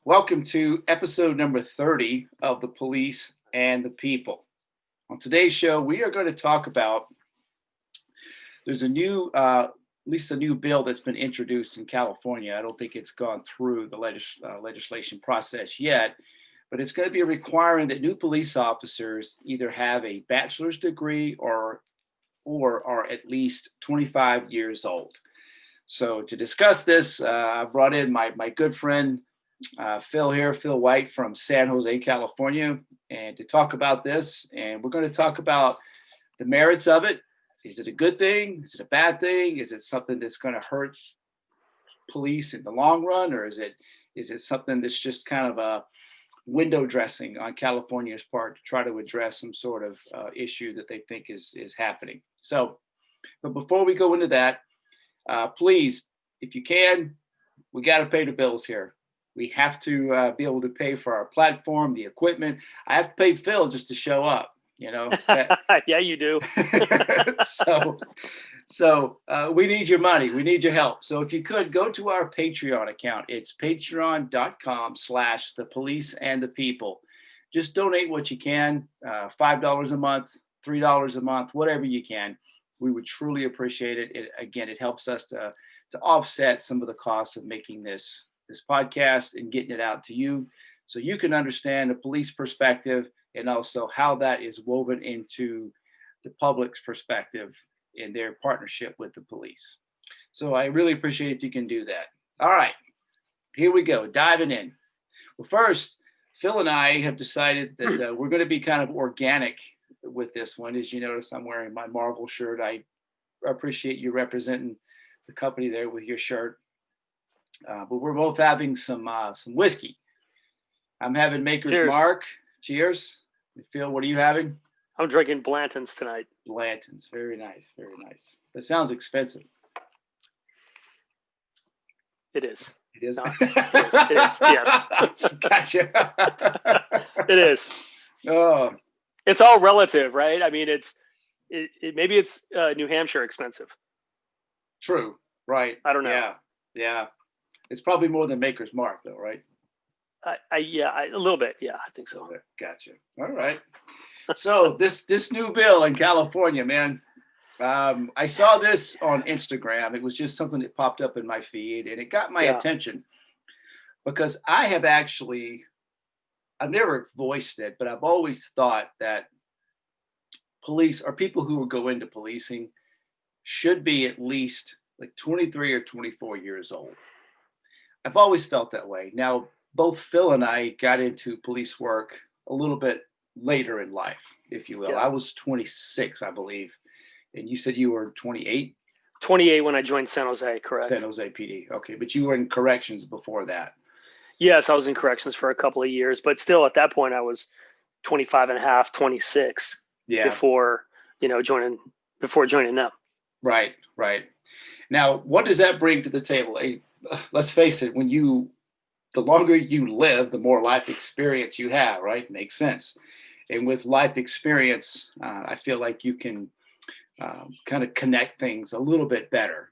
Welcome to episode number 30 of The Police and the People. On today's show, we are going to talk about there's a new, at least a new bill that's been introduced in California. I don't think it's gone through the legislation process yet, but it's going to be requiring that new police officers either have a bachelor's degree or are at least 25 years old. So to discuss this, I brought in my good friend, Phil White from San Jose, California, and to talk about this. And we're going to talk about the merits of it. Is it a good thing? Is it a bad thing? Is it something that's going to hurt police in the long run, or is it something that's just kind of a window dressing on California's part to try to address some sort of issue that they think is happening? So, but before we go into that, please, if you can, we got to pay the bills here. We have to be able to pay for our platform, the equipment. I have to pay Phil just to show up, you know. Yeah, you do. so we need your money. We need your help. So if you could go to our Patreon account, it's patreon.com/the police and the people. Just donate what you can, $5 a month, $3 a month, whatever you can. We would truly appreciate it. It helps us to offset some of the costs of making this podcast and getting it out to you so you can understand the police perspective and also how that is woven into the public's perspective in their partnership with the police. So I really appreciate if you can do that. All right, here we go, diving in. Well, first, Phil and I have decided that we're going to be kind of organic with this one. As you notice, I'm wearing my Marvel shirt. I appreciate you representing the company there with your shirt. But we're both having some whiskey. I'm having Maker's Cheers. Mark. Cheers. Phil, what are you having? I'm drinking Blanton's tonight. Blanton's. Very nice. Very nice. That sounds expensive. It is. It is? It is. Yes. Gotcha. It is. Oh. It's all relative, right? I mean, maybe it's New Hampshire expensive. True. Right. I don't know. Yeah. It's probably more than Maker's Mark, though, right? A little bit. Yeah, I think so. Gotcha. All right. So this new bill in California, man, I saw this on Instagram. It was just something that popped up in my feed, and it got my attention because I've never voiced it, but I've always thought that police or people who will go into policing should be at least like 23 or 24 years old. I've always felt that way. Now, both Phil and I got into police work a little bit later in life, if you will. Yeah. I was 26, I believe. And you said you were 28? 28 when I joined San Jose, correct. San Jose PD. Okay, but you were in corrections before that. Yes, I was in corrections for a couple of years, but still at that point I was 25 and a half, 26 before joining them. Right. Now, what does that bring to the table? Let's face it, the longer you live, the more life experience you have, right? Makes sense. And with life experience, I feel like you can kind of connect things a little bit better.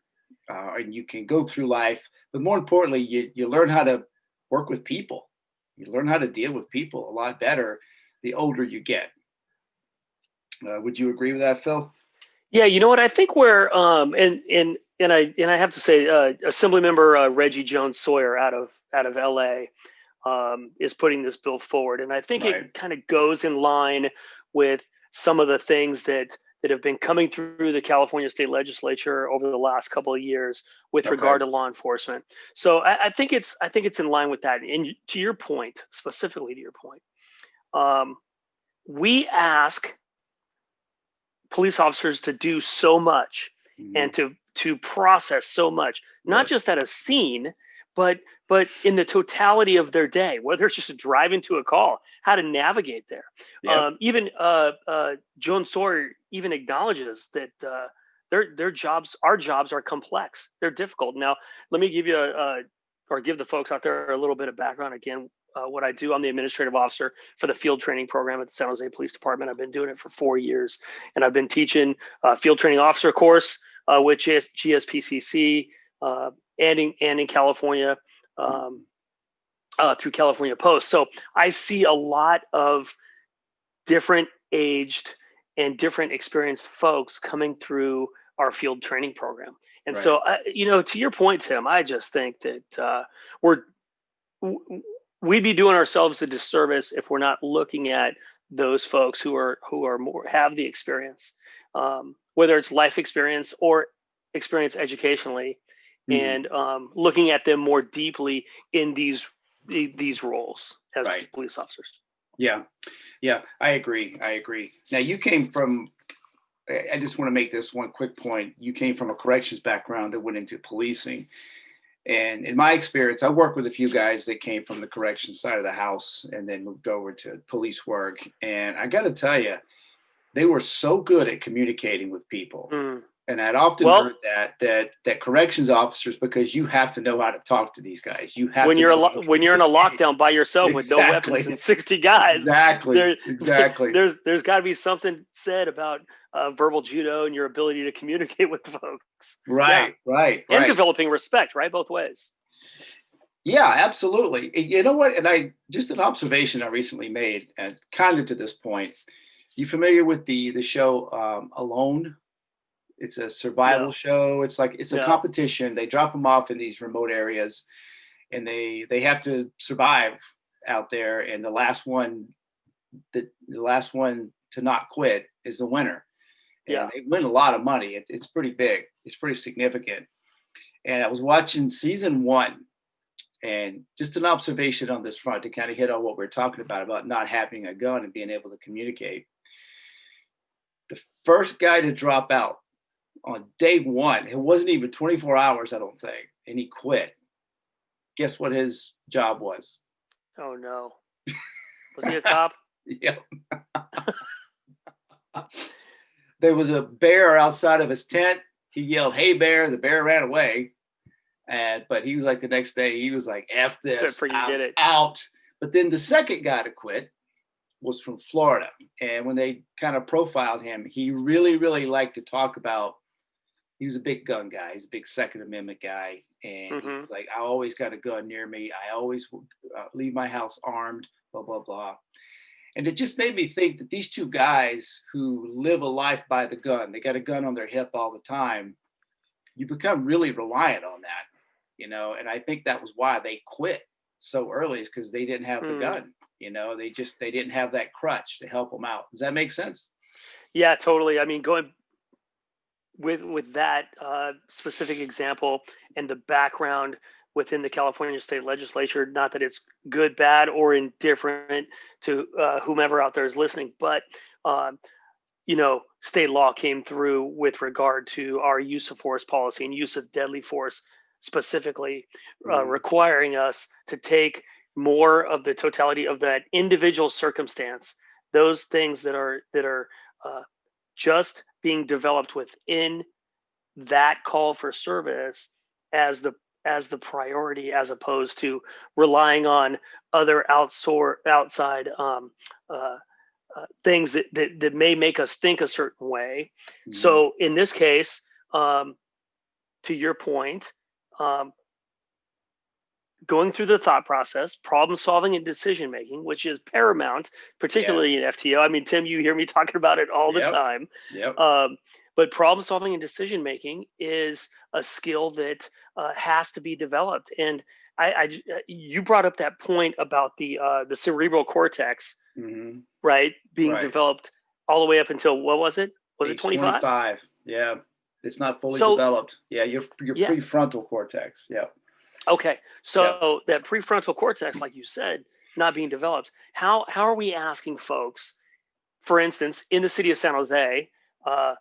And you can go through life, but more importantly, you learn how to work with people. You learn how to deal with people a lot better the older you get. Would you agree with that, Phil? Yeah, you know what? I think where and I have to say, Assemblymember Reggie Jones Sawyer out of LA is putting this bill forward, and I think it kind of goes in line with some of the things that have been coming through the California State Legislature over the last couple of years with regard to law enforcement. So I think it's in line with that. And to your point, specifically to your point, we ask police officers to do so much and to process so much, not just at a scene, but in the totality of their day, whether it's just driving to a call, how to navigate there. Even Joan Sawyer even acknowledges that our jobs are complex. They're difficult. Now, let me give you or give the folks out there a little bit of background again. What I do, I'm the administrative officer for the field training program at the San Jose Police Department. I've been doing it for 4 years, and I've been teaching field training officer course with GSPCC and in California. through California Post. So I see a lot of different aged and different experienced folks coming through our field training program. And Right. so, to your point, Tim, I just think that we'd be doing ourselves a disservice if we're not looking at those folks who are more have the experience, whether it's life experience or experience educationally, Mhm. and looking at them more deeply in these roles as Right. police officers. Yeah. Yeah. I agree. Now you came from, I just want to make this one quick point. You came from a corrections background that went into policing. And in my experience, I worked with a few guys that came from the corrections side of the house and then moved over to police work. And I got to tell you, they were so good at communicating with people. Mm. And I'd often Well, heard that corrections officers, because you have to know how to talk to these guys. You have when to you're know how to when you're in a communicate. lockdown by yourself with no weapons and Exactly. 60 guys, Exactly. there Exactly. there's got to be something said about verbal judo and your ability to communicate with folks. Yeah, Right. Right. and Right. developing respect, right, both ways. Yeah, absolutely. And you know what? And I just an observation I recently made, and kind of to this point. You familiar with the show Alone? It's a survival No, show. It's like it's a no, competition. They drop them off in these remote areas, and they have to survive out there. And the last one to not quit is the winner, and yeah. they win a lot of money. It's pretty big. It's pretty significant. And I was watching season one, and just an observation on this front to kind of hit on what we're talking about not having a gun and being able to communicate. The first guy to drop out on day one, it wasn't even 24 hours, I don't think, and he quit. Guess what his job was? Oh no, was he a cop? Yeah. There was a bear outside of his tent. He yelled, "Hey, bear." The bear ran away. But he was like, the next day, he was like, "F Said this, I'm forget it. out." But then the second guy to quit was from Florida. And when they kind of profiled him, he really, really liked to talk about, he was a big gun guy. He's a big Second Amendment guy. And he Hmm. was like, "I always got a gun near me. I always leave my house armed, blah, blah, blah." And it just made me think that these two guys who live a life by the gun, they got a gun on their hip all the time. You become really reliant on that, and I think that was why they quit so early, is because they didn't have the Mm. gun. They didn't have that crutch to help them out. Does that make sense? Yeah, totally. I mean, going with that specific example and the background within the California state legislature, not that it's good, bad, or indifferent to whomever out there is listening, but um, state law came through with regard to our use of force policy and use of deadly force, specifically Mhm. requiring us to take more of the totality of that individual circumstance, those things that are uh, just being developed within that call for service as the priority, as opposed to relying on other outside uh, things that may make us think a certain way. Mhm. So in this case, um, to your point, um, going through the thought process, problem solving, and decision making, which is paramount, Yeah. particularly in FTO. I mean, Tim, you hear me talking about it all the Yep. time. Yep. Um, but problem solving and decision making is a skill that has to be developed. And you brought up that point about the cerebral cortex, Mhm. right, being Right. developed all the way up until what was it? Was it Age 25? 25. Yeah. It's not fully So developed. Yeah. Your yeah, prefrontal cortex. Yep. okay. Yep. So that prefrontal cortex, like you said, not being developed. How are we asking folks, for instance, in the city of San Jose, uh,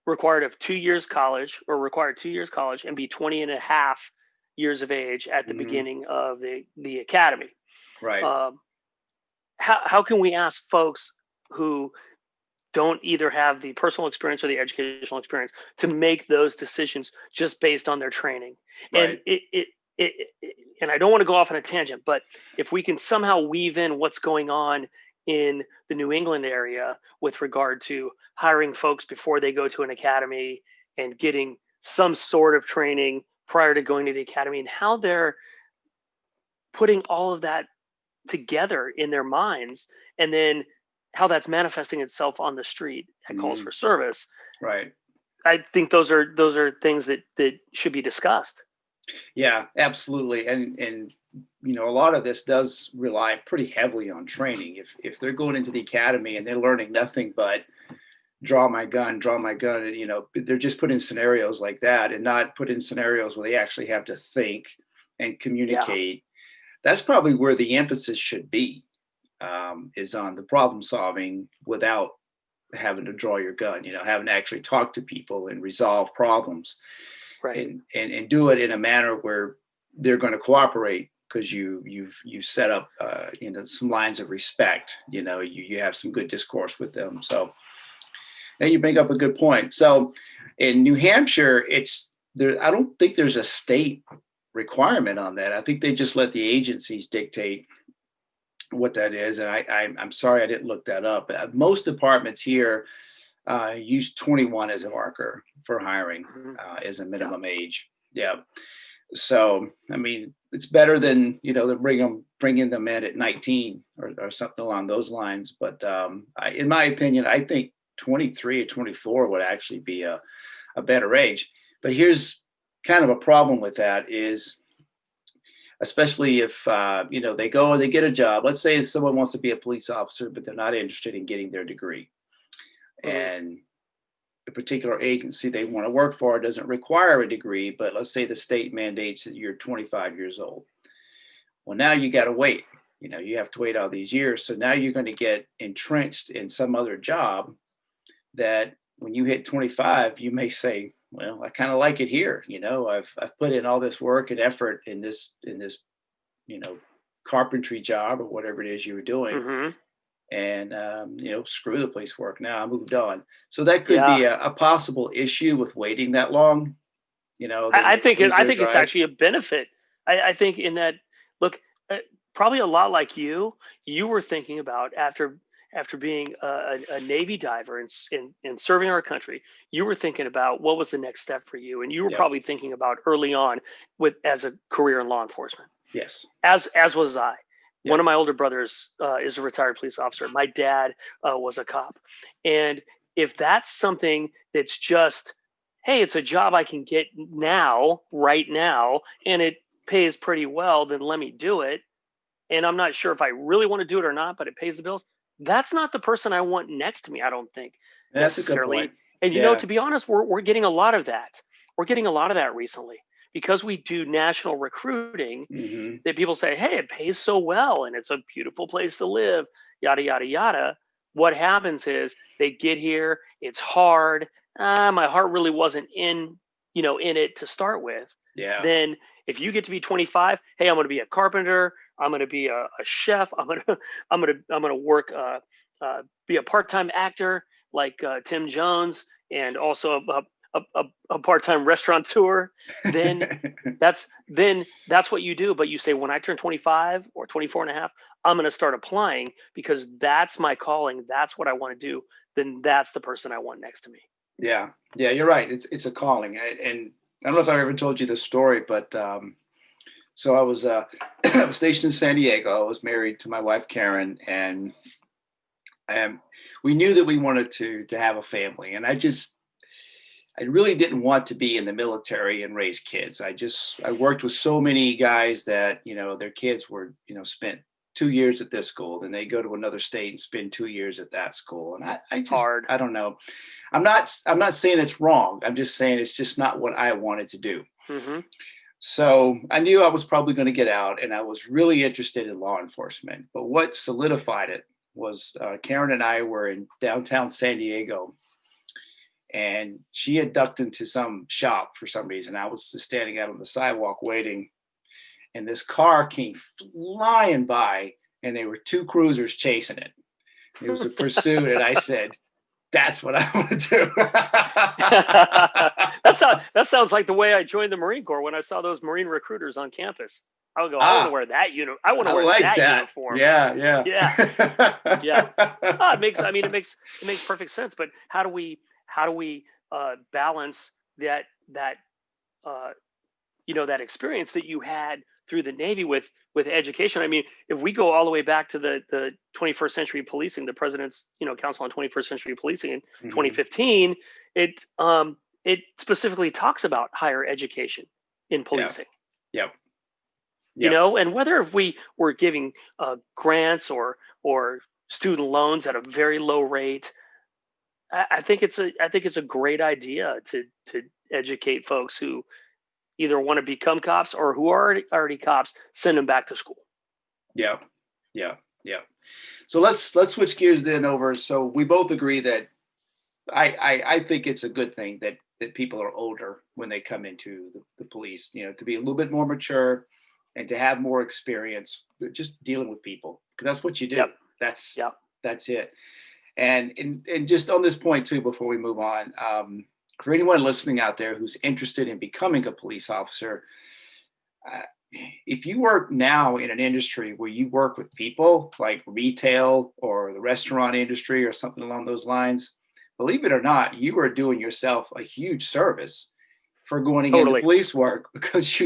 required of 2 years college or required 2 years college and be 20 and a half years of age at the Mhm. beginning of the academy? Right. Um, how can we ask folks who don't either have the personal experience or the educational experience to make those decisions just based on their training? And Right. and I don't want to go off on a tangent, but if we can somehow weave in what's going on in the New England area with regard to hiring folks before they go to an academy and getting some sort of training prior to going to the academy, and how they're putting all of that together in their minds, and then how that's manifesting itself on the street at calls Mhm. for service. Right. I think those are things that should be discussed. Yeah, absolutely. And a lot of this does rely pretty heavily on training. If they're going into the academy and they're learning nothing but draw my gun, and they're just put in scenarios like that and not put in scenarios where they actually have to think and Yeah, communicate. That's probably where the emphasis should be, is on the problem solving without having to draw your gun, having to actually talk to people and resolve problems, right. and do it in a manner where they're going to cooperate, because you set up some lines of respect. You have some good discourse with them. So now you bring up a good point. So in New Hampshire, it's there. I don't think there's a state requirement on that. I think they just let the agencies dictate what that is. And I'm sorry I didn't look that up. Most departments here use 21 as a marker for hiring, Mhm. as a Yeah. minimum age. Yeah. So I mean, it's better than bringing them in at 19, or something along those lines. But in my opinion, I think 23 or 24 would actually be a better age. But here's kind of a problem with that is, especially if they go and they get a job. Let's say someone wants to be a police officer, but they're not interested in getting their degree, Mhm. and a particular agency they want to work for doesn't require a degree, but let's say the state mandates that you're 25 years old. Well, now you got to wait. You have to wait all these years. So now you're going to get entrenched in some other job that when you hit 25, you may say, well, I kind of like it here. I've put in all this work and effort in this, you know, carpentry job or whatever it is you were doing. Mhm. And, screw the police work. Now I moved on. So that could Yeah. be a possible issue with waiting that long. I, Then I they think it. lose I their think it's drive. actually a benefit. I think in that, look, probably a lot like you were thinking about after being a Navy diver and serving our country. You were thinking about what was the next step for you, and you were Yep. probably thinking about early on with as a career in law enforcement. Yes. As was I. One Yep. of my older brothers is a retired police officer. My dad was a cop, and if that's something that's just, hey, it's a job I can get now, right now, and it pays pretty well, then let me do it. And I'm not sure if I really want to do it or not, but it pays the bills. That's not the person I want next to me, I don't think, That's a good necessarily. point. And Yeah. to be honest, we're getting a lot of that. We're getting a lot of that recently because we do national recruiting, Hmm. that people say, hey, it pays so well and it's a beautiful place to live, yada, yada, yada. What happens is they get here, it's hard. My heart really wasn't in it to start with. Yeah. Then if you get to be 25, hey, I'm going to be a carpenter, I'm going to be a chef, I'm going to work, be a part-time actor like Tim Jones, and also a part-time restaurateur. Then that's what you do. But you say, when I turn 25 or 24 and a half, I'm going to start applying because that's my calling, that's what I want to do. Then that's the person I want next to me. Yeah. Yeah. You're right. It's a calling. And I don't know if I ever told you this story, but so I was I was stationed in San Diego. I was married to my wife Karen, and um, we knew that we wanted to have a family. And I really didn't want to be in the military and raise kids. I worked with so many guys that their kids were spent 2 years at this school, then they go to another state and spend 2 years at that school. And I just Hard. I don't know. I'm not saying it's wrong. I'm just saying it's just not what I wanted to do. Hmm. So I knew I was probably going to get out, and I was really interested in law enforcement. But what solidified it was, Karen and I were in downtown San Diego, and she had ducked into some shop for some reason. I was just standing out on the sidewalk waiting, and this car came flying by, and there were two cruisers chasing it. It was a pursuit, and I said, "That's what I want to do." That sounds like the way I joined the Marine Corps when I saw those Marine recruiters on campus. I would go, I want to Ah, wear I want to I wear like that that. uniform. Yeah, Yeah, yeah. yeah. It makes perfect sense. But how do we balance that uh, that experience that you had through the Navy with education. I mean, if we go all the way back to the 21st century policing, the President's Council on 21st Century Policing in 2015, it specifically talks about higher education in policing. Yep. And whether if we were giving grants or student loans at a very low rate, I think it's a great idea to educate folks who either want to become cops or who are already cops, send them back to school. Yeah. So let's switch gears then over. So we both agree that I think it's a good thing that people are older when they come into the police, to be a little bit more mature and to have more experience just dealing with people, because that's what you do. Yep. That's it. And just on this point too, before we move on, for anyone listening out there who's interested in becoming a police officer, if you work now in an industry where you work with people like retail or the restaurant industry or something along those lines, believe it or not, you are doing yourself a huge service for going into police work, because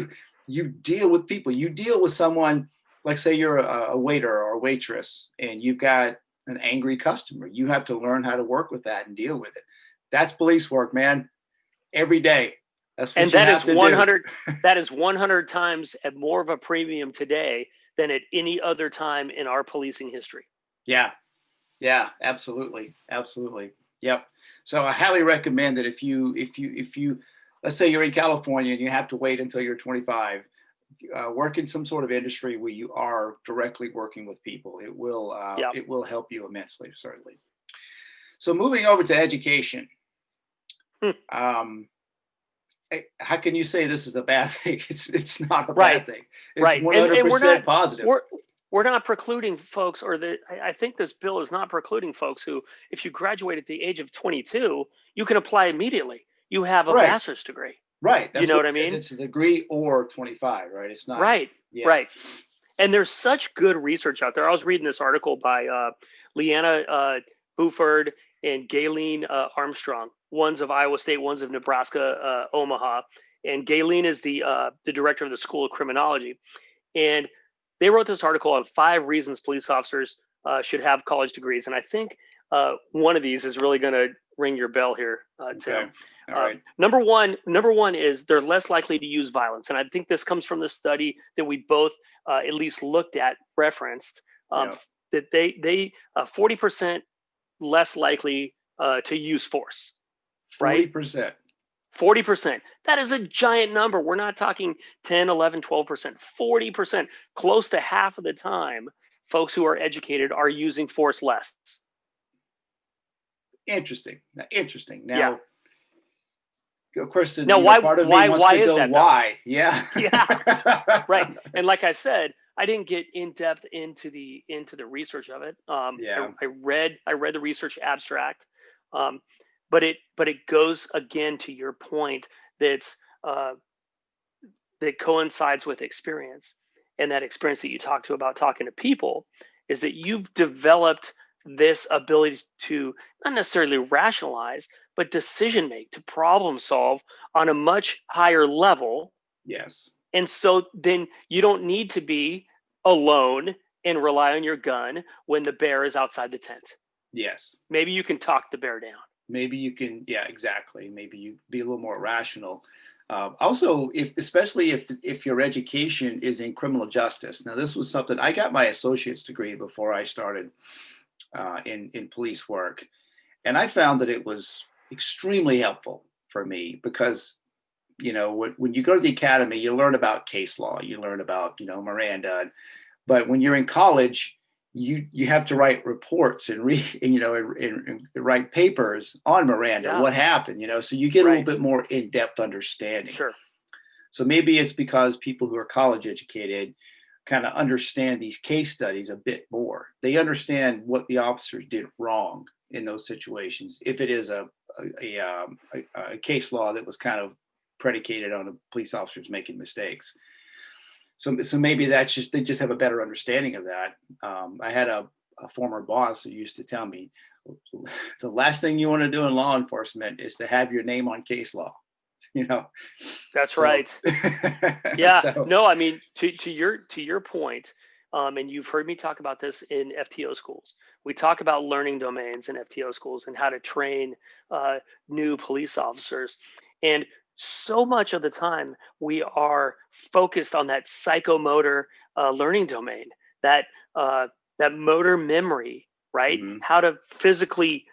you deal with people. You deal with someone, like say you're a waiter or a waitress and you've got an angry customer. You have to learn how to work with that and deal with it. That's police work, man. Every day. That's what that is 100. That is 100 times at more of a premium today than at any other time in our policing history. Yeah, absolutely. Yep. So I highly recommend that if you let's say you're in California and you have to wait until you're 25, work in some sort of industry where you are directly working with people. It will help you immensely, certainly. So moving over to education. How can you say this is a bad thing? It's not a bad thing. It's 100% positive. We're not precluding folks, I think this bill is not precluding folks who, if you graduate at the age of 22, you can apply immediately. You have a bachelor's degree. Right. You know what I mean? It's a degree or 25, right? It's not. Right. Yeah. Right. And there's such good research out there. I was reading this article by Leanna Buford and Gayleen Armstrong. One's of Iowa State, one's of Nebraska, Omaha. And Gayleen is the director of the School of Criminology. And they wrote this article on 5 reasons police officers should have college degrees. And I think one of these is really going to ring your bell here, Tim. All right. Number one is they're less likely to use violence. And I think this comes from the study that we both at least looked at, referenced, that they 40% less likely to use force. 40%. 40%. That is a giant number. We're not talking 10, 11, 12%. 40%. Close to half of the time, folks who are educated are using force less. Interesting. Now, of course, why is that? Why? Yeah. Right. And like I said, I didn't get in depth into the research of it. I read the research abstract, but it goes again to your point that coincides with experience, and that experience that you talked about talking to people is that you've developed this ability to not necessarily rationalize, but decision make, to problem solve on a much higher level. Yes. And so then you don't need to be alone and rely on your gun when the bear is outside the tent. Yes. Maybe you can talk the bear down. Maybe you can, exactly. Maybe you be a little more rational. Also, especially if your education is in criminal justice. Now, this was something I got my associate's degree before I started in police work, and I found that it was extremely helpful for me because, when you go to the academy, you learn about case law, you learn about Miranda, but when you're in college, you have to write reports and write papers on Miranda, what happened, so you get a little bit more in-depth understanding. Sure. So maybe it's because people who are college educated kind of understand these case studies a bit more. They understand what the officers did wrong in those situations. If it is a case law that was kind of predicated on the police officers making mistakes. So maybe they just have a better understanding of that. I had a former boss who used to tell me, the last thing you want to do in law enforcement is to have your name on case law. you know. That's So, right. Yeah. so No, I mean, to your point, and you've heard me talk about this in FTO schools. We talk about learning domains in FTO schools and how to train uh, new police officers. And so much of the time, we are focused on that psychomotor learning domain, that that motor memory, right? mhm, How to physically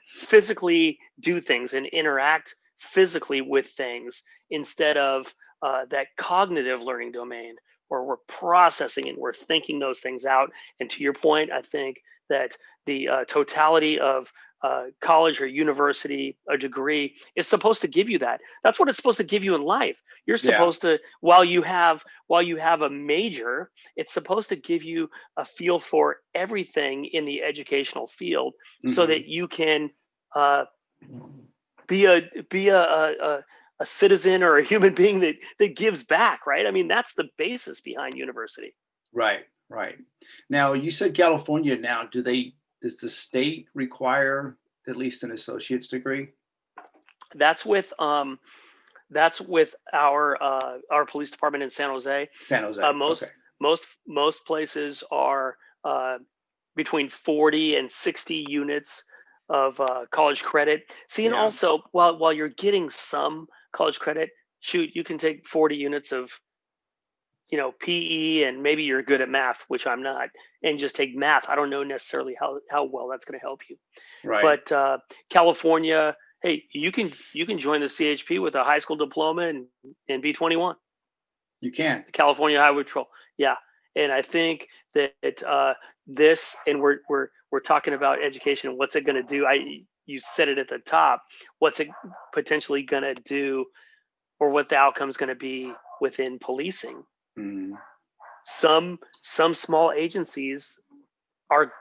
do things and interact physically with things instead of that cognitive learning domain where we're processing and we're thinking those things out. And to your point, I think that the totality of college or university, a degree, is supposed to give you that. That's what it's supposed to give you in life. You're yeah, supposed to, while you have a major, it's supposed to give you a feel for everything in the educational field, so hmm that you can uh, be a citizen or a human being that gives back, right? I mean, that's the basis behind university. right, right. Now you said California. Now, does the state require at least an associate's degree? That's with our police department in San Jose. San Uh, Jose. Okay. most places are uh, between 40 and 60 units of college credit. See, and Yeah. also while you're getting some college credit, shoot, you can take 40 units of PE, and maybe you're good at math, which I'm not, and just take math. I don't know necessarily how well that's going to help you. Right. But California, hey, you can join the CHP with a high school diploma and be 21. You can. The California Highway Patrol, yeah. And I think that this, and we're talking about education. What's it going to do? You said it at the top. What's it potentially going to do, or what the outcome is going to be within policing? Mm, Some small agencies are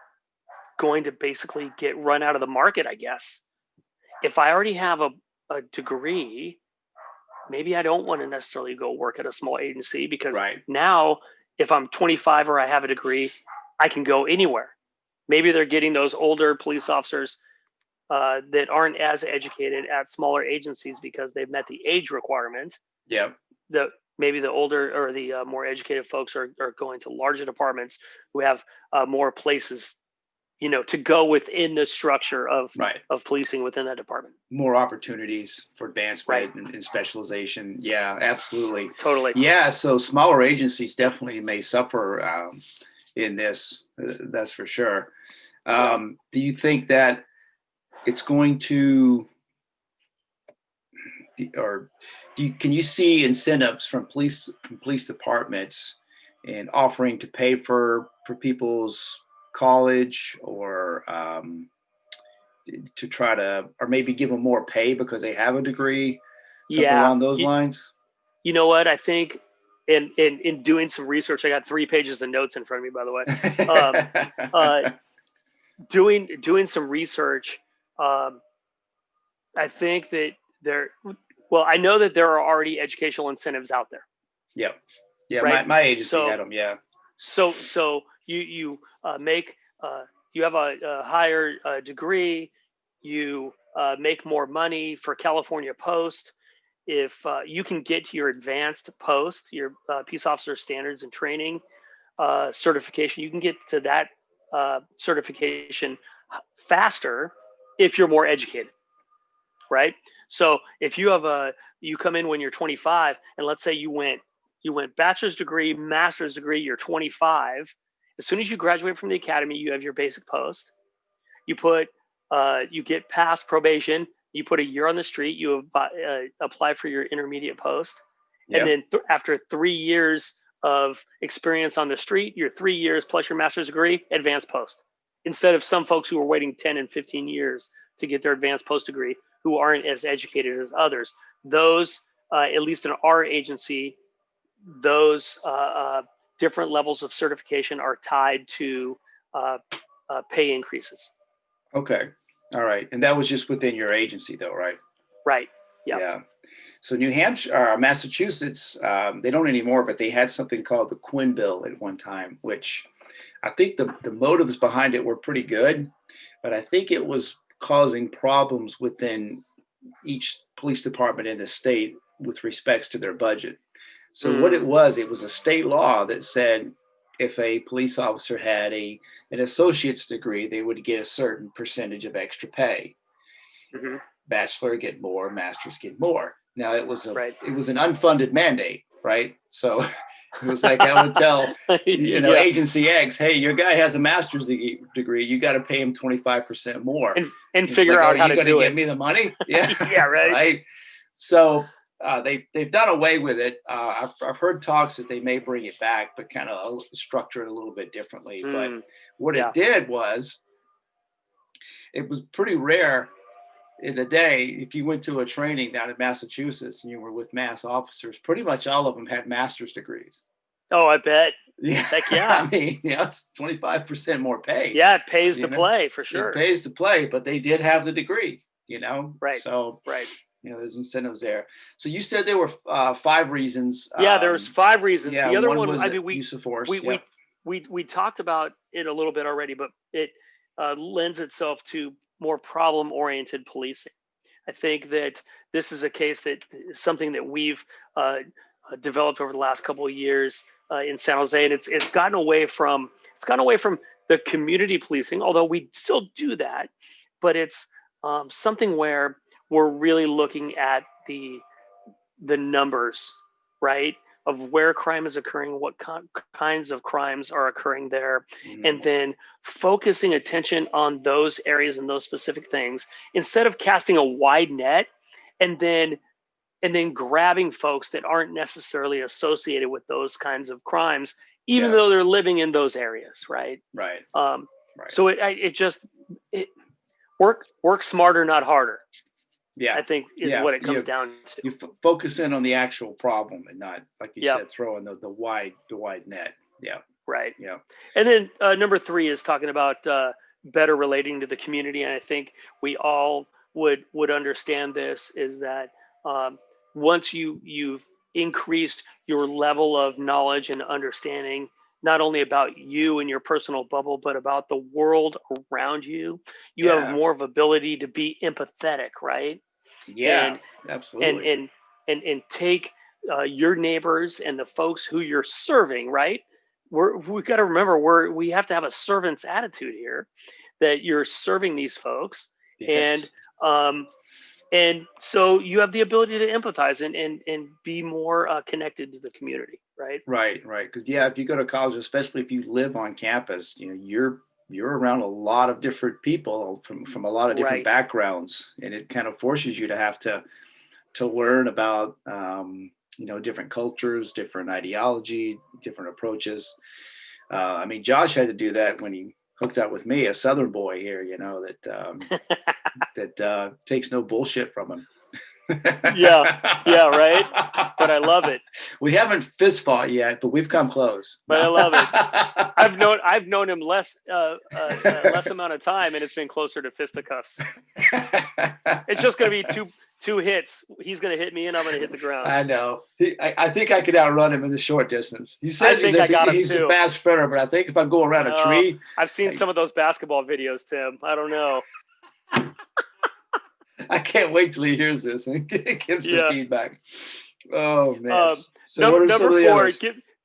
going to basically get run out of the market, I guess. If I already have a degree, maybe I don't want to necessarily go work at a small agency, because right. now if I'm 25 or I have a degree, I can go anywhere. Maybe they're getting those older police officers that aren't as educated at smaller agencies because they've met the age requirement. Yep. The Maybe the older or the more educated folks are going to larger departments who have more places, to go within the structure Right. of policing within that department. More opportunities for Right. advancement and specialization. Yeah, absolutely. Totally. Yeah. So smaller agencies definitely may suffer in this. That's for sure. Yeah. Do you think that it's going to, or can you see incentives from police departments in offering to pay for people's college, or to try to, or maybe give them more pay because they have a degree, something Yeah. along those lines? You know what? I think in doing some research, I got 3 pages of notes in front of me, by the way. Um, uh, doing some research, um, I think that well, I know that there are already educational incentives out there, Yep. Yeah, right? my agency So had them. Yeah. so you make you have a higher degree, you make more money for California Post. If you can get to your advanced post, your peace officer standards and training certification, you can get to that certification faster if you're more educated, right? So if you come in when you're 25, and let's say you went bachelor's degree, master's degree, you're 25. As soon as you graduate from the academy, you have your basic post. You get past probation. You put a year on the street. You apply for your intermediate post, and Yep. then after 3 years of experience on the street, your 3 years plus your master's degree, advanced post. Instead of some folks who are waiting 10 and 15 years to get their advanced post degree, who aren't as educated as others. Those, at least in our agency, those different levels of certification are tied to uh, pay increases. Okay. All right. And that was just within your agency, though, right? Right. Yeah. Yeah. So New Hampshire, Massachusetts, they don't anymore, but they had something called the Quinn Bill at one time, which I think the motives behind it were pretty good, but I think it was causing problems within each police department in the state with respects to their budget. So what it was a state law that said if a police officer had an associate's degree, they would get a certain percentage of extra pay. Mm-hmm. Bachelor get more, masters get more. Now it was Right. it was an unfunded mandate, right? So it was like I would tell Yeah. Agency X, hey, your guy has a master's degree, you got to pay him 25% more, and figure out how to do it. Are you going to give me the money? Yeah, yeah, right. Right. So they've done away with it. I've heard talks that they may bring it back, but kind of structure it a little bit differently. But what it did was, it was pretty rare in the day. If you went to a training down in Massachusetts and you were with mass officers, pretty much all of them had master's degrees. Oh, I bet. Yeah. Heck yeah. I mean, it's 25% more pay. Yeah, it pays to play for sure. It pays to play, but they did have the degree, Right. So, right. There's incentives there. So you said there were 5 reasons. Yeah, there's 5 reasons. Yeah, the other one was I mean, use of force. We talked about it a little bit already, but it lends itself to more problem-oriented policing. I think that this is a case that something that we've developed over the last couple of years in San Jose, and it's gotten away from the community policing, although we still do that, but it's something where we're really looking at the numbers, right, of where crime is occurring, what kinds of crimes are occurring there, and then focusing attention on those areas and those specific things instead of casting a wide net and then grabbing folks that aren't necessarily associated with those kinds of crimes, even though they're living in those areas, right? Right. So it work smarter, not harder. Yeah, I think is what it comes down to. You focus in on the actual problem and not, like you said, throwing the wide net. Yeah. Right. Yeah. And then number 3 is talking about better relating to the community. And I think we all would understand this, is that once you've increased your level of knowledge and understanding, not only about you and your personal bubble, but about the world around you, you have more of ability to be empathetic, right? Yeah, absolutely. And take your neighbors and the folks who you're serving, right? We've got to remember we have to have a servant's attitude here, that you're serving these folks. Yes. And so you have the ability to empathize and be more connected to the community, right? Right. Because if you go to college, especially if you live on campus, you're around a lot of different people from a lot of different backgrounds, and it kind of forces you to have to learn about different cultures, different ideology, different approaches. I mean, Josh had to do that when he hooked up with me, a Southern boy here, that takes no bullshit from him. yeah, right. But I love it. We haven't fist fought yet, but we've come close. But I love it. I've known him less amount of time, and it's been closer to fisticuffs. It's just going to be two hits. He's going to hit me, and I'm going to hit the ground. I know. I think I could outrun him in the short distance. He says he's a fast sprinter, but I think if I go around a tree, I've seen some of those basketball videos, Tim. I don't know. I can't wait till he hears this and gives some feedback. Oh man! So number 4,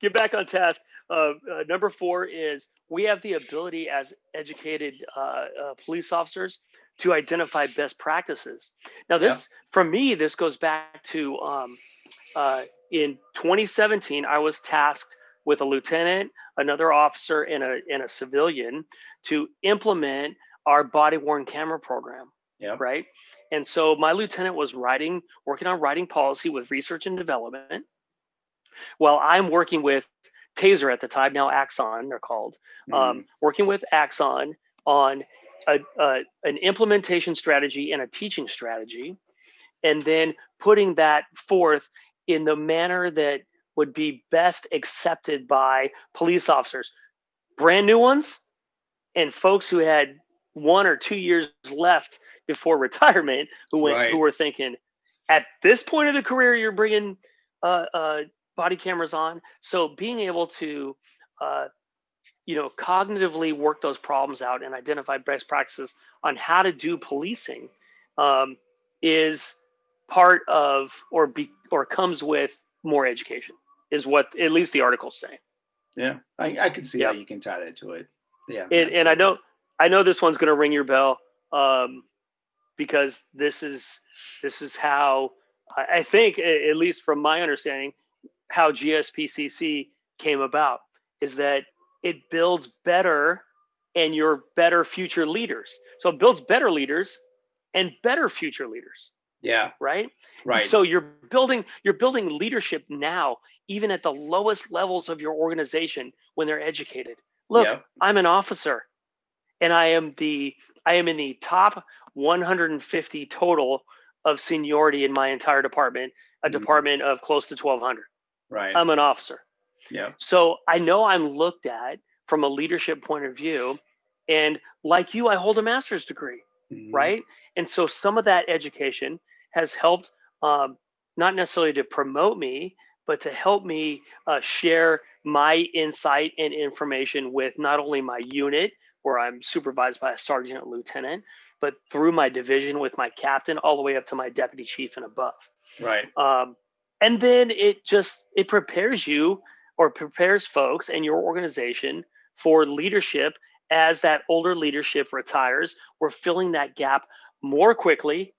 get back on task. Number 4 is we have the ability as educated police officers to identify best practices. Now, for me, this goes back to in 2017. I was tasked with a lieutenant, another officer, and a civilian to implement our body-worn camera program. Yeah. Right. And so my lieutenant was working on writing policy with research and development, while I'm working with Taser at the time, now Axon, they're called, working with Axon on an implementation strategy and a teaching strategy, and then putting that forth in the manner that would be best accepted by police officers, brand new ones, and folks who had 1 or 2 years left before retirement, who were thinking, at this point of the career, you're bringing body cameras on. So being able to, cognitively work those problems out and identify best practices on how to do policing is part of or comes with more education, is what at least the articles say. Yeah, I can see how Yep. you can tie that to it. Yeah, And I know this one's going to ring your bell, because this is how I think, at least from my understanding, how GSPCC came about, is that it builds better and your better future leaders. So it builds better leaders and better future leaders. Yeah. Right. Right. So you're building leadership now, even at the lowest levels of your organization, when they're educated. Look, Yep. I'm an officer, and I am in the top 150 total of seniority in my entire department, a department of close to 1,200. Right. I'm an officer. Yeah. So I know I'm looked at from a leadership point of view. And like you, I hold a master's degree, right? And so some of that education has helped, not necessarily to promote me, but to help me share my insight and information with not only my unit, where I'm supervised by a sergeant and lieutenant, but through my division with my captain, all the way up to my deputy chief and above. Right. And then it prepares you, or prepares folks and your organization for leadership. As that older leadership retires, we're filling that gap more quickly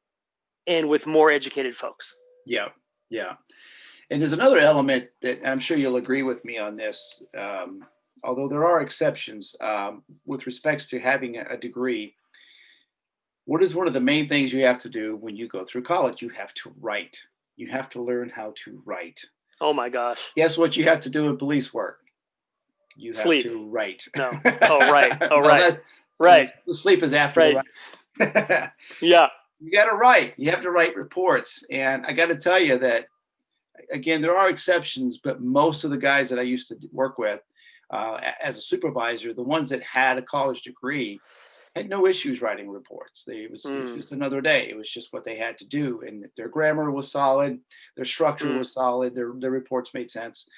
and with more educated folks. Yeah. Yeah. And there's another element that, and I'm sure you'll agree with me on this, although there are exceptions, with respects to having a degree. What is one of the main things you have to do when you go through college? You have to write. You have to learn how to write. Oh my gosh. Guess what you have to do in police work? You have Sleep. to write. No. Oh, right. Oh, Well, right. Right. The sleep is after Right. the writing. Yeah. You got to write. You have to write reports. And I got to tell you that, again, there are exceptions, but most of the guys that I used to work with as a supervisor, the ones that had a college degree, had no issues writing reports. It was just another day. It was just what they had to do. And their grammar was solid. Their structure was solid. Their reports made sense.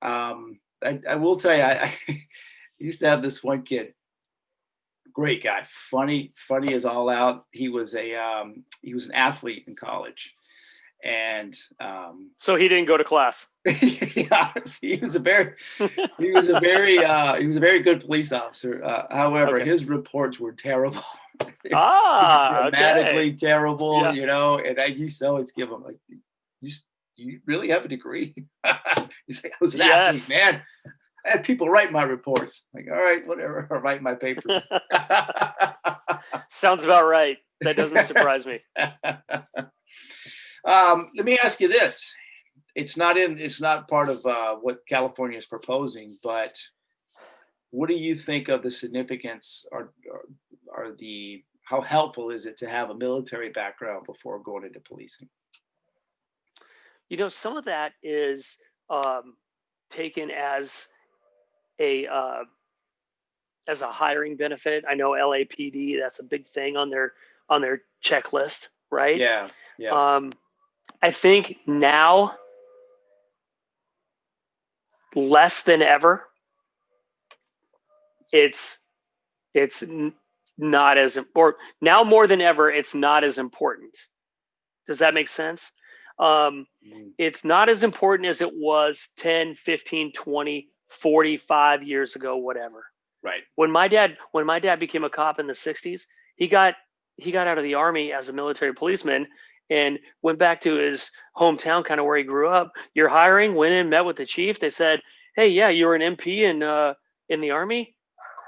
I will tell you, I used to have this one kid, great guy, funny as all out. He was an athlete in college. And so he didn't go to class. Yeah, he was a very good police officer. However, his reports were terrible. Dramatically terrible, Yeah. And I used to always give him, like, you really have a degree? He's like, I was an athlete, man. I had people write my reports. Like, all right, whatever. I'll write my papers. Sounds about right. That doesn't surprise me. Let me ask you this. It's not part of what California is proposing, but what do you think of the significance or how helpful is it to have a military background before going into policing? Some of that is taken as a hiring benefit. I know LAPD, that's a big thing on their checklist, right? Yeah. Yeah. I think now, less than ever, it's not as important. Now more than ever, it's not as important. Does that make sense? It's not as important as it was 10, 15, 20, 45 years ago, whatever. Right. When my dad became a cop in the 60s, he got out of the Army as a military policeman and went back to his hometown, kind of where he grew up. You're hiring, went in, met with the chief. They said, hey, yeah, you were an MP in the Army.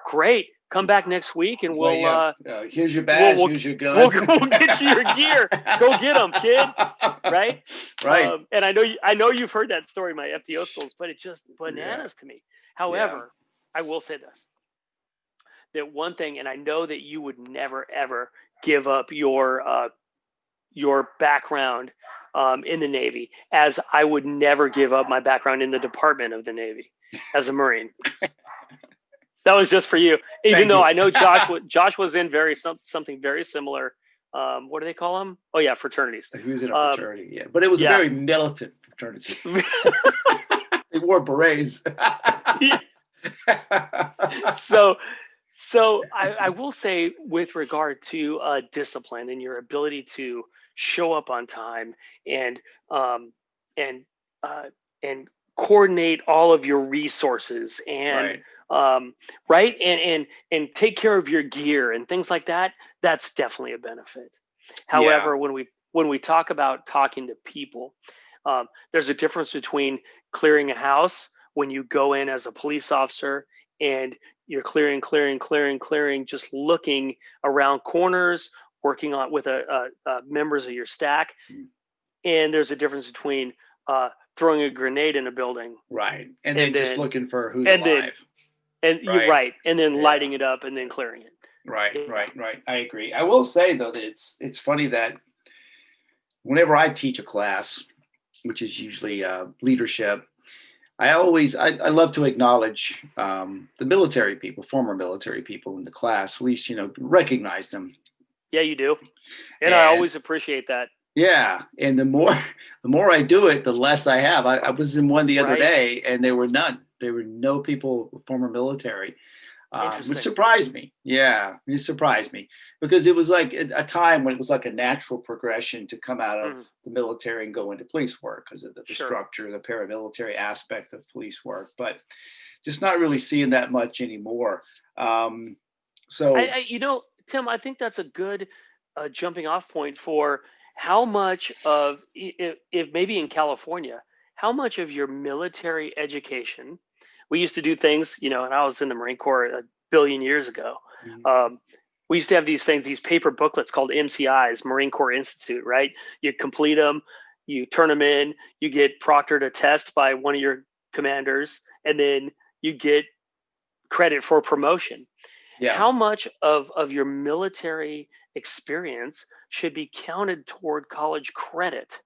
Great. Come back next week and we'll here's your badge, here's your gun. We'll get you your gear. Go get them, kid. Right. Right. And I know you've heard that story, my FDO schools, but it's just bananas to me. However, I will say this, that one thing, and I know that you would never, ever give up your background in the Navy, as I would never give up my background in the Department of the Navy as a Marine. That was just for you. Even though I know Josh was in something very similar. What do they call them? Oh yeah, fraternities. He was in a fraternity, yeah. But it was a very militant fraternity. They wore berets. So I will say, with regard to discipline and your ability to show up on time and um, and uh, and coordinate all of your resources and Right. um, right and take care of your gear and things like that. That's definitely a benefit. Yeah. However, when we talk about talking to people, there's a difference between clearing a house when you go in as a police officer and you're clearing, just looking around corners, working on with members of your stack. Mm. And there's a difference between throwing a grenade in a building Right. And then and just then looking for who's and then alive. and you're Right. right, and then Yeah. lighting it up and then clearing it. Right. Yeah, Right. Right. I agree. I will say though that it's funny that whenever I teach a class, which is usually leadership, I love to acknowledge the military people, former military people in the class, at least recognize them. yeah, you do, and I And always appreciate that. yeah, and the more the more I do it, the less I have. I was in one the other Right, day, and there were none. There were no people former military, which interesting. surprised me. Yeah, it surprised me because it was like a time when it was like a natural progression to come out of Mhm. the military and go into police work because of the Sure. structure, the paramilitary aspect of police work. But just not really seeing that much anymore. Um, so Tim, I think that's a good jumping off point for how much of, if maybe in California, how much of your military education, we used to do things, and I was in the Marine Corps a billion years ago. mhm, Um, we used to have these things, these paper booklets called MCIs, Marine Corps Institute, right? You complete them, you turn them in, you get proctored a test by one of your commanders, and then you get credit for promotion. yeah, How much of your military experience should be counted toward college credit?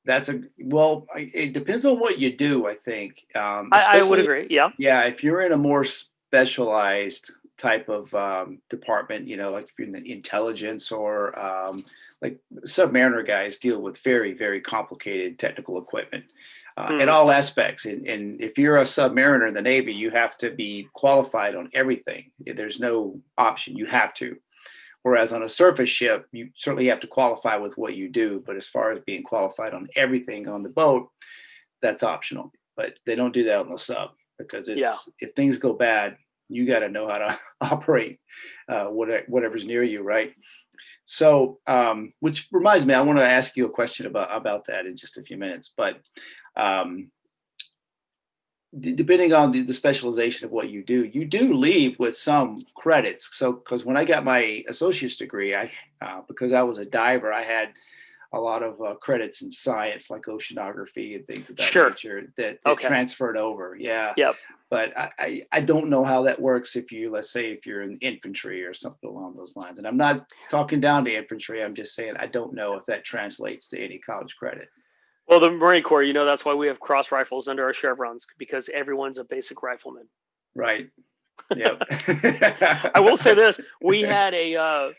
that's a well. It depends on what you do. I think, I would especially agree. Yeah, yeah, if you're in a more specialized type of department, like if you're in the intelligence or like submariner guys deal with very, very complicated technical equipment in mm, all aspects. And if you're a submariner in the Navy, you have to be qualified on everything. There's no option. You have to. Whereas on a surface ship, you certainly have to qualify with what you do. But as far as being qualified on everything on the boat, that's optional. But they don't do that on the sub because yeah. it's if things go bad, you got to know how to operate whatever's near you, right? So, which reminds me, I want to ask you a question about that in just a few minutes. But um, depending on the specialization of what you do leave with some credits. So, because when I got my associate's degree, I because I was a diver, I had a lot of credits in science, like oceanography and things of that Sure. nature, that Okay. transferred over. Yeah, Yep. but I don't know how that works if you, let's say, if you're in infantry or something along those lines. And I'm not talking down to infantry. I'm just saying I don't know if that translates to any college credit. Well, the Marine Corps, that's why we have cross rifles under our chevrons, because everyone's a basic rifleman. Right. Yep. I will say this: we had a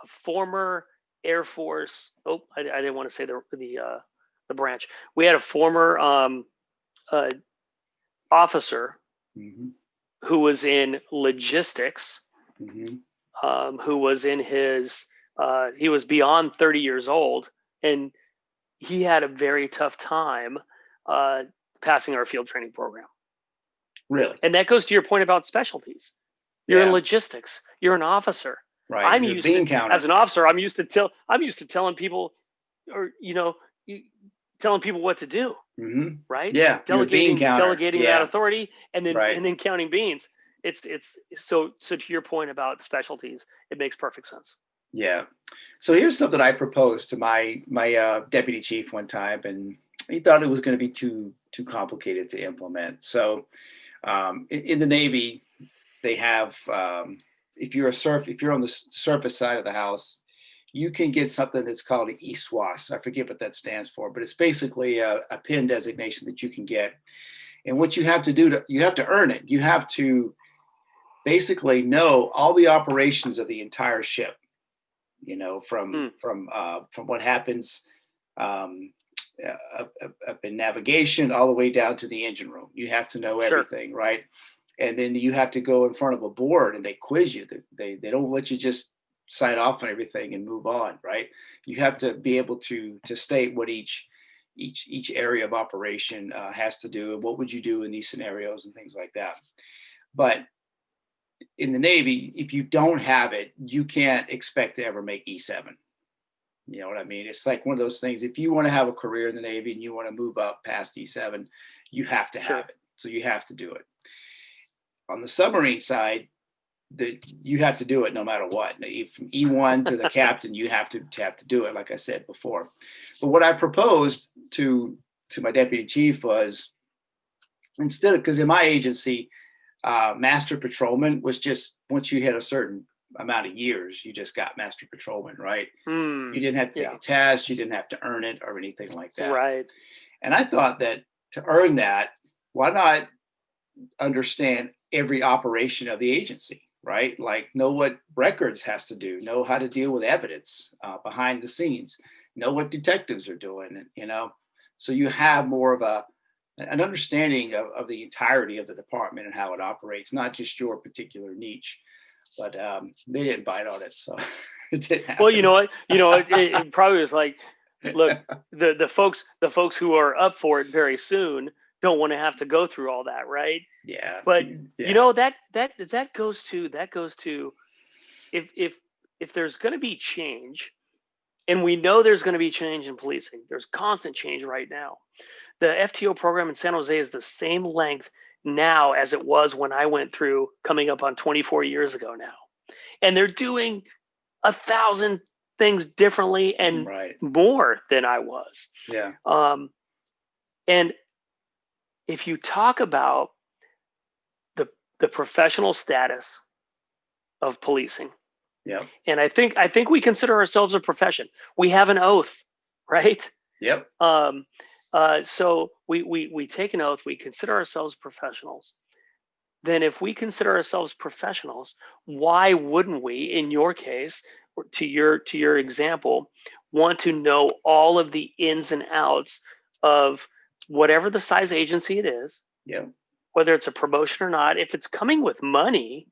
former Air Force. Oh, I didn't want to say the branch. We had a former uh, officer hmm who was in logistics, hmm who was in he was beyond 30 years old, and he had a very tough time uh, passing our field training program. Really? And that goes to your point about specialties. You're in Yeah. logistics. You're an officer. Right. I'm You're a used to, bean as counter. an officer, I'm used to telling people, or telling people what to do, right? Yeah. You're a bean counter. Delegating that Yeah. authority, and then Right. counting beans. It's so to your point about specialties, it makes perfect sense. Yeah. So here's something I proposed to my deputy chief one time, and he thought it was going to be too complicated to implement. So in the Navy, they have if you're on the surface side of the house, you can get something that's called an ESWAS. I forget what that stands for, but it's basically a pin designation that you can get. And what you have to do you have to earn it. You have to basically know all the operations of the entire ship. Hmm. From what happens um, up in navigation all the way down to the engine room. You have to know Sure. everything, right? And then you have to go in front of a board and they quiz you. They don't let you just sign off on everything and move on, right? You have to be able to state what each area of operation has to do and what would you do in these scenarios and things like that. But in the Navy, if you don't have it, you can't expect to ever make E7. You know what I mean? It's like one of those things. If you want to have a career in the Navy and you want to move up past E7, you have to Sure. have it. So you have to do it. On the submarine side, you have to do it no matter what. From E1 to the captain, you have to do it, like I said before. But what I proposed to my deputy chief was, instead of, because in my agency, master patrolman was just, once you hit a certain amount of years, you just got master patrolman, right? You didn't have to take a test, you didn't have to earn it or anything like that. Right. And I thought that to earn that, why not understand every operation of the agency, right? Like know what records has to do, know how to deal with evidence behind the scenes, know what detectives are doing, you know, so you have more of an understanding of the entirety of the department and how it operates, not just your particular niche. But they didn't bite on it, so it didn't happen. Well, you know what? It probably was like, look, the folks who are up for it very soon don't want to have to go through all that, right? Yeah. But that goes to if there's going to be change, and we know there's going to be change in policing. There's constant change right now. The FTO program in San Jose is the same length now as it was when I went through, coming up on 24 years ago now. And they're doing 1,000 things differently and more than I was. Yeah. And if you talk about the professional status of policing, and I think we consider ourselves a profession. We have an oath, right? Yep. So we take an oath. We consider ourselves professionals. Then, if we consider ourselves professionals, why wouldn't we, in your case, to your example, want to know all of the ins and outs of whatever the size agency it is? Yeah. Whether it's a promotion or not, if it's coming with money,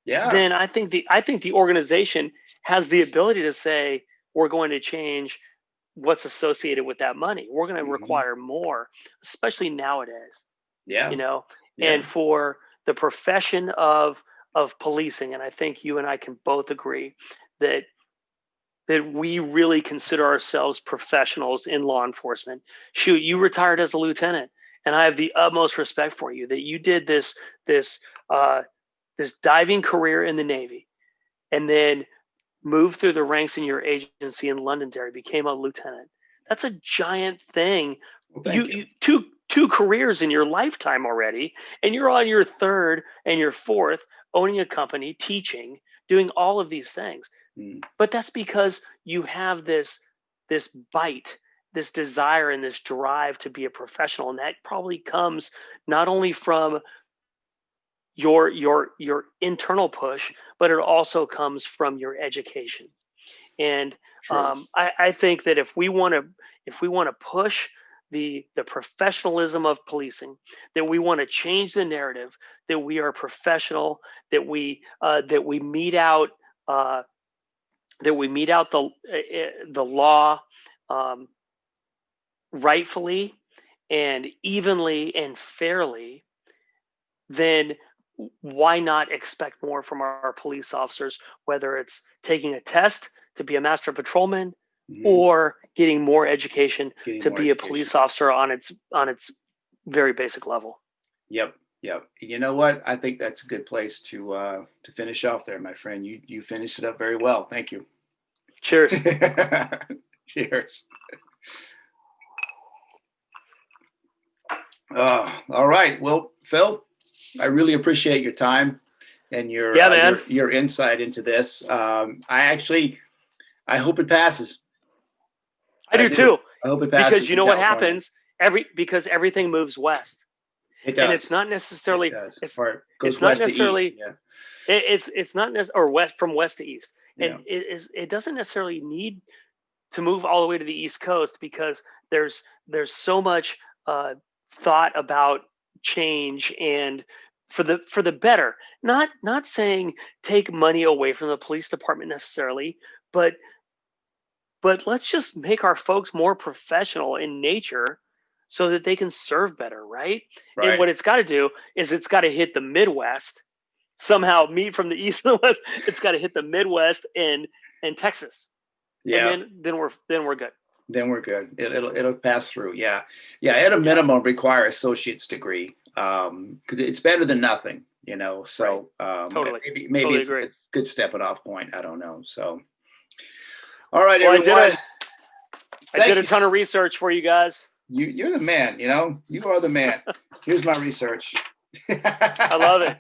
then I think the organization has the ability to say, we're going to change what's associated with that money. We're going to require more, especially nowadays. Yeah. You know, and for the profession of policing, and I think you and I can both agree that we really consider ourselves professionals in law enforcement. Shoot, you retired as a lieutenant, and I have the utmost respect for you that you did this diving career in the Navy, and then moved through the ranks in your agency in Londonderry, became a lieutenant. That's a giant thing. Well, you. Two careers in your lifetime already, and you're on your third and your fourth, owning a company, teaching, doing all of these things. But that's because you have this bite, this desire, and this drive to be a professional, and that probably comes not only from your internal push, but it also comes from your education. And I think that if we want to push the professionalism of policing, that we want to change the narrative, that we are professional, that we mete out the law rightfully and evenly and fairly, then why not expect more from our police officers, whether it's taking a test to be a master patrolman or getting more education to be a police officer on its very basic level. Yep. You know what? I think that's a good place to finish off there, my friend. You finished it up very well. Thank you. Cheers. Cheers. All right. Well, Phil, I really appreciate your time and your insight into this. I hope it passes. I do too. I hope it passes. Because you know what happens? Because everything moves west. It does. And it's not necessarily. It's not necessarily. It's not or west from west to east. And it doesn't necessarily need to move all the way to the East Coast because there's so much thought about change and for the better. Not saying take money away from the police department necessarily, but let's just make our folks more professional in nature so that they can serve better, right? Right. And what it's got to do is it's got to hit the Midwest somehow. Me from the East and the West, it's got to hit the Midwest and Texas. Yeah. And then we're good. Then we're good. It'll pass through. Yeah. At a minimum, require associate's degree because it's better than nothing. So right. Totally. maybe totally it's agree. a good stepping off point. I don't know. So, all right, well, everyone. I did a ton of research for you guys. You're the man. You are the man. Here's my research. I love it.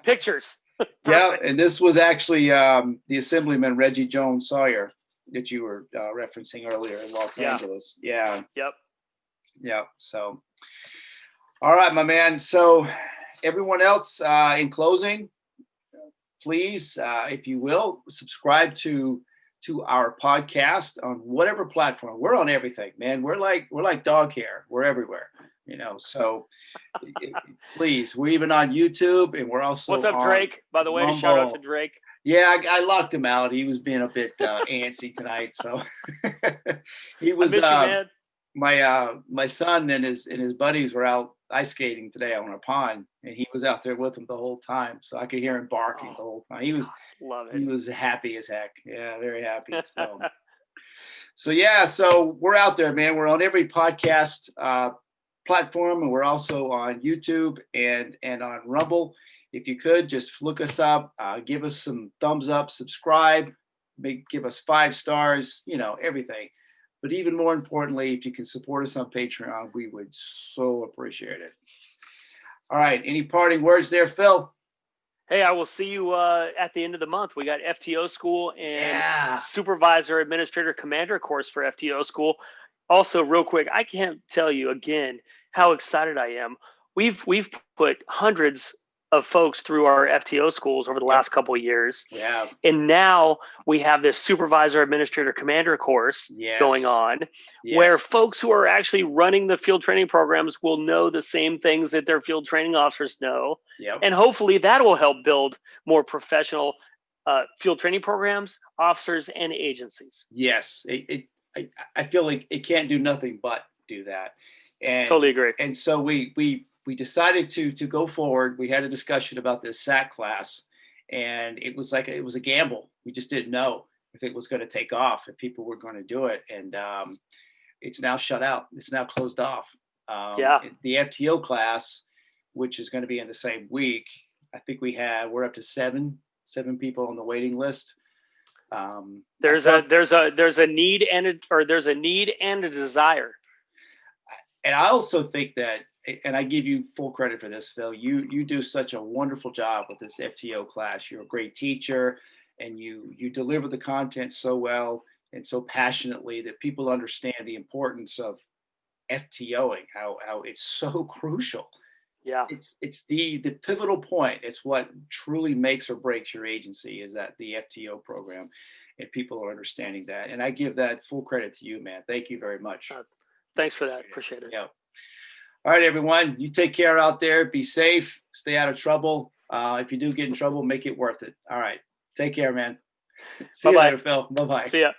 Pictures. Yeah, and this was actually the Assemblyman Reggie Jones Sawyer that you were referencing earlier in Los Angeles. Yeah. Yep. So, all right, my man. So, everyone else, in closing, please, if you will, subscribe to our podcast on whatever platform. We're on everything, man. We're like dog hair. We're everywhere. So please, we're even on YouTube, and we're also What's up, Drake? By the way, Rumble. shout out to Drake. Yeah, I locked him out. He was being a bit antsy tonight, so he was. I miss you, man. My son and his buddies were out ice skating today on a pond, and he was out there with them the whole time, so I could hear him barking the whole time. He was happy as heck. Yeah, very happy. So we're out there, man. We're on every podcast platform, and we're also on YouTube and on Rumble. If you could just look us up, give us some thumbs up, subscribe, give us 5 stars, everything. But even more importantly, if you can support us on Patreon, we would so appreciate it. All right, any parting words there, Phil? Hey, I will see you at the end of the month. We got FTO school and supervisor, administrator, commander course for FTO school. Also, real quick, I can't tell you again how excited I am. We've put hundreds of folks through our FTO schools over the last couple of years. Yeah. And now we have this supervisor, administrator, commander course going on where folks who are actually running the field training programs will know the same things that their field training officers know. Yep. And hopefully that will help build more professional field training programs, officers, and agencies. Yes. I feel like it can't do nothing but do that. And totally agree. And so we decided to go forward. We had a discussion about this SAT class, and it was a gamble. We just didn't know if it was going to take off, if people were going to do it. And it's now shut out. It's now closed off. The FTO class, which is going to be in the same week, I think we're up to seven people on the waiting list. There's a need and a desire. And I also think that, and I give you full credit for this, Phil, you do such a wonderful job with this FTO class. You're a great teacher, and you deliver the content so well and so passionately that people understand the importance of FTOing, how it's so crucial. Yeah. It's the pivotal point. It's what truly makes or breaks your agency, is that the FTO program, and people are understanding that. And I give that full credit to you, man. Thank you very much. Thanks for that. Appreciate it. Yeah. All right, everyone. You take care out there. Be safe. Stay out of trouble. If you do get in trouble, make it worth it. All right. Take care, man. See you later, Phil. Bye-bye. See ya.